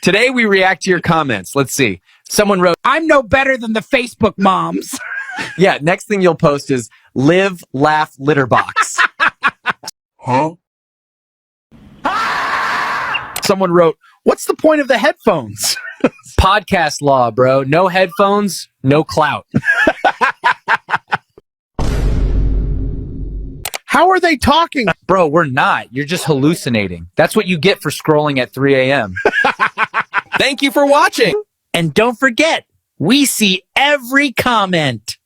Today we react to your comments. Let's see. Someone wrote, I'm no better than the Facebook moms. yeah, next thing you'll post is live, laugh, litter box. Huh? Someone wrote, what's the point of the headphones? Podcast law, bro. No headphones, no clout. How are they talking? Bro, we're not. You're just hallucinating. That's what you get for scrolling at 3 a.m. Thank you for watching. And don't forget, we see every comment.